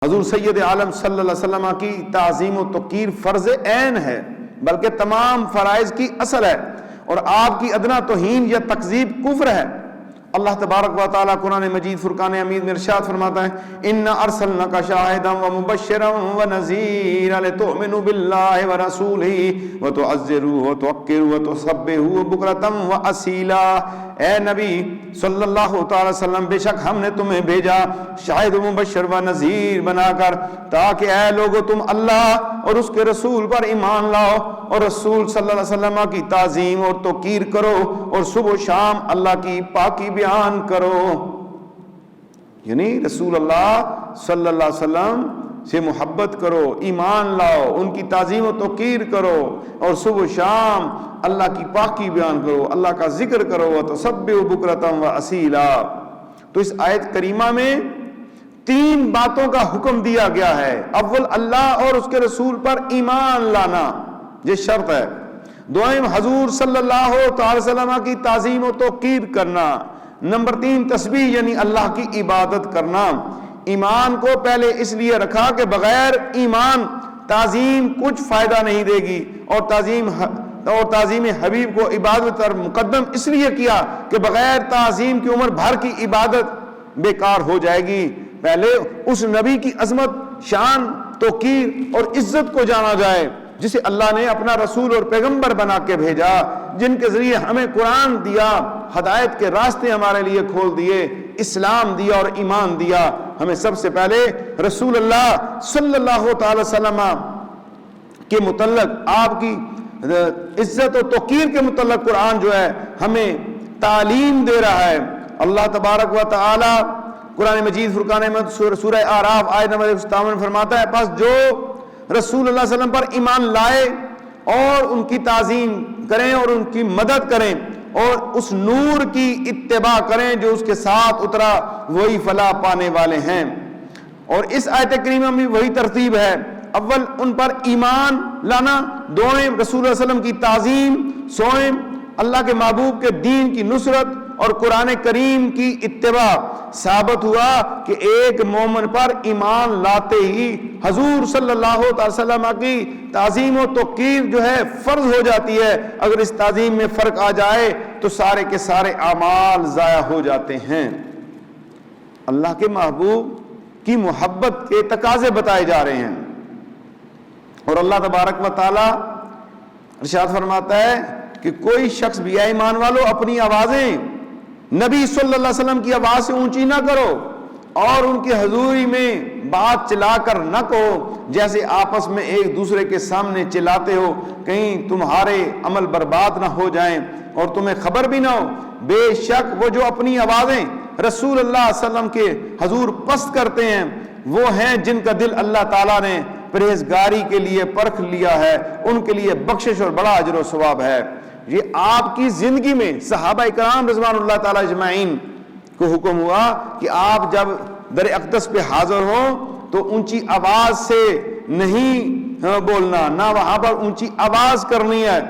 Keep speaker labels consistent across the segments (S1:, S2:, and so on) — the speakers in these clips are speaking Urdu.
S1: حضور سید عالم صلی اللہ علیہ وسلم کی تعظیم و توقیر فرض عین ہے، بلکہ تمام فرائض کی اصل ہے، اور آپ کی ادنا توہین یا تکذیب کفر ہے۔ اللہ تبارک و تعالیٰ قرآن مجید فرقان حمید میں ارشاد فرماتا ہے اِنَّا أَرْسَلْنَاكَ شَاهِدًا وَمُبَشِّرًا وَنَذِيرًا لِتُؤْمِنُوا بِاللَّهِ وَرَسُولِهِ وَتُعَزِّرُوهُ وَتُوَقِّرُوهُ وَتُسَبِّحُوهُ بُكْرَةً وَأَصِيلًا۔ اے نبی صلی اللہ تعالی وسلم، بے شک ہم نے تمہیں بھیجا شاہد و مبشر و نذیر بنا کر، تاکہ اے لوگو تم اللہ اور اس کے رسول پر ایمان لاؤ اور رسول صلی اللہ علیہ وسلم کی تعظیم اور توقیر کرو، اور صبح و شام اللہ کی پاکی بیان کرو۔ یعنی رسول اللہ صلی اللہ علیہ وسلم سے محبت کرو، ایمان لاؤ، ان کی تعظیم و توقیر کرو، اور صبح و شام اللہ کی پاکی بیان کرو، اللہ کا ذکر کرو، وَتُسَبِّحُوا بُكْرَةً وَأَصِيلًا۔ تو اس آیت کریمہ میں 3 باتوں کا حکم دیا گیا ہے۔ اول اللہ اور اس کے رسول پر ایمان لانا، یہ شرط ہے۔ دوئم حضور صلی اللہ تعالی وسلم کی تعظیم و توقیر کرنا۔ نمبر 3 تسبیح یعنی اللہ کی عبادت کرنا۔ ایمان کو پہلے اس لیے رکھا کہ بغیر ایمان تعظیم کچھ فائدہ نہیں دے گی، اور تعظیم حبیب کو عبادت پر مقدم اس لیے کیا کہ بغیر تعظیم کی عمر بھر کی عبادت بیکار ہو جائے گی۔ پہلے اس نبی کی عظمت، شان، توقیر اور عزت کو جانا جائے جسے اللہ نے اپنا رسول اور پیغمبر بنا کے بھیجا، جن کے ذریعے ہمیں قرآن دیا، ہدایت کے راستے ہمارے لیے کھول دیے، اسلام دیا اور ایمان دیا۔ ہمیں سب سے پہلے رسول اللہ صلی اللہ تعالی وسلم کے متعلق، آپ کی عزت و توقیر کے متعلق قرآن جو ہے ہمیں تعلیم دے رہا ہے۔ اللہ تبارک و تعالی قرآن مجید فرقان میں سورہ اعراف آیت نمبر 57 فرماتا ہے پس جو رسول اللہ صلی اللہ علیہ وسلم پر ایمان لائے اور ان کی تعظیم کریں اور ان کی مدد کریں اور اس نور کی اتباع کریں جو اس کے ساتھ اترا، وہی فلاح پانے والے ہیں۔ اور اس آیت کریمہ میں وہی ترتیب ہے، اول ان پر ایمان لانا، دوم رسول اللہ علیہ وسلم کی تعظیم، سوم اللہ کے محبوب کے دین کی نصرت اور قرآن کریم کی اتباع۔ ثابت ہوا کہ ایک مومن پر ایمان لاتے ہی حضور صلی اللہ علیہ وسلم کی تعظیم و توقیر جو ہے فرض ہو جاتی ہے۔ اگر اس تعظیم میں فرق آ جائے تو سارے کے سارے اعمال ضائع ہو جاتے ہیں۔ اللہ کے محبوب کی محبت کے تقاضے بتائے جا رہے ہیں، اور اللہ تبارک و تعالی ارشاد فرماتا ہے کہ کوئی شخص بھی اے ایمان والو اپنی آوازیں نبی صلی اللہ علیہ وسلم کی آواز سے اونچی نہ کرو اور ان کی حضوری میں بات چلا کر نہ کہو جیسے آپس میں ایک دوسرے کے سامنے چلاتے ہو، کہیں تمہارے عمل برباد نہ ہو جائیں اور تمہیں خبر بھی نہ ہو۔ بے شک وہ جو اپنی آوازیں رسول اللہ صلی اللہ علیہ وسلم کے حضور پست کرتے ہیں وہ ہیں جن کا دل اللہ تعالیٰ نے پرہیزگاری کے لیے پرکھ لیا ہے، ان کے لیے بخشش اور بڑا اجر و ثواب ہے۔ یہ آپ کی زندگی میں صحابہ کرام رضوان اللہ تعالی اجمعین کو حکم ہوا کہ آپ جب در اقدس پہ حاضر ہوں تو اونچی آواز سے نہیں بولنا، نہ وہاں پر اونچی آواز کرنی ہے۔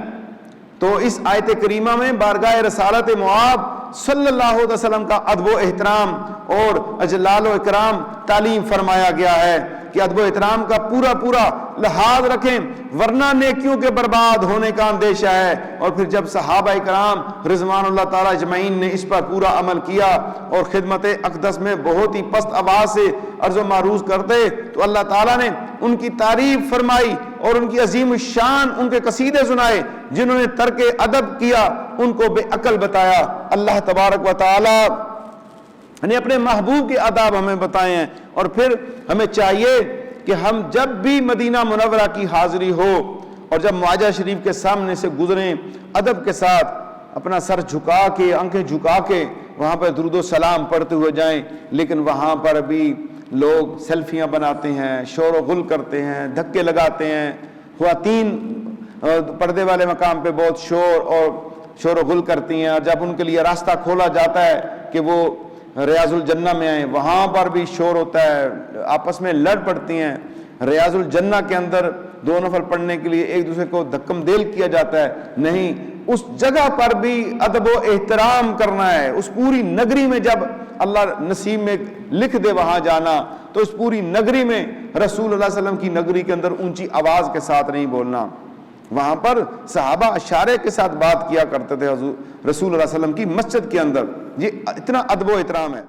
S1: تو اس آیت کریمہ میں بارگاہ رسالت معاب صلی اللہ علیہ وسلم کا ادب و احترام اور اجلال و اکرام تعلیم فرمایا گیا ہے کہ ادب و احترام کا پورا لحاظ رکھیں ورنہ نیکیوں کے برباد ہونے کا اندیشہ ہے۔ اور پھر جب صحابہ کرام رضوان اللہ تعالی اجمعین نے اس پر پورا عمل کیا اور خدمت اقدس میں بہت ہی پست آواز سے عرض و معروض کرتے تو اللہ تعالیٰ نے ان کی تعریف فرمائی اور ان کی عظیم الشان ان کے قصیدے سنائے۔ جنہوں نے ترک ادب کیا ان کو بے عقل بتایا۔ اللہ تبارک و تعالی نے اپنے محبوب کے آداب ہمیں بتائے ہیں، اور پھر ہمیں چاہیے کہ ہم جب بھی مدینہ منورہ کی حاضری ہو اور جب معاہدہ شریف کے سامنے سے گزریں ادب کے ساتھ اپنا سر جھکا کے آنکھیں جھکا کے وہاں پر درود و سلام پڑھتے ہوئے جائیں، لیکن وہاں پر بھی لوگ سیلفیاں بناتے ہیں، شور و غل کرتے ہیں، دھکے لگاتے ہیں۔ خواتین پردے والے مقام پہ بہت شور و غل کرتی ہیں، اور جب ان کے لیے راستہ کھولا جاتا ہے کہ وہ ریاض الجنہ میں آئیں وہاں پر بھی شور ہوتا ہے، آپس میں لڑ پڑتی ہیں۔ ریاض الجنہ کے اندر 2 نفل پڑھنے کے لیے ایک دوسرے کو دھکم دیل کیا جاتا ہے، نہیں، اس جگہ پر بھی ادب و احترام کرنا ہے۔ اس پوری نگری میں جب اللہ نصیب میں لکھ دے وہاں جانا، تو اس پوری نگری میں رسول اللہ صلی اللہ علیہ وسلم کی نگری کے اندر اونچی آواز کے ساتھ نہیں بولنا۔ وہاں پر صحابہ اشارے کے ساتھ بات کیا کرتے تھے حضور رسول اللہ صلی اللہ علیہ وسلم کی مسجد کے اندر۔ یہ اتنا ادب و احترام ہے۔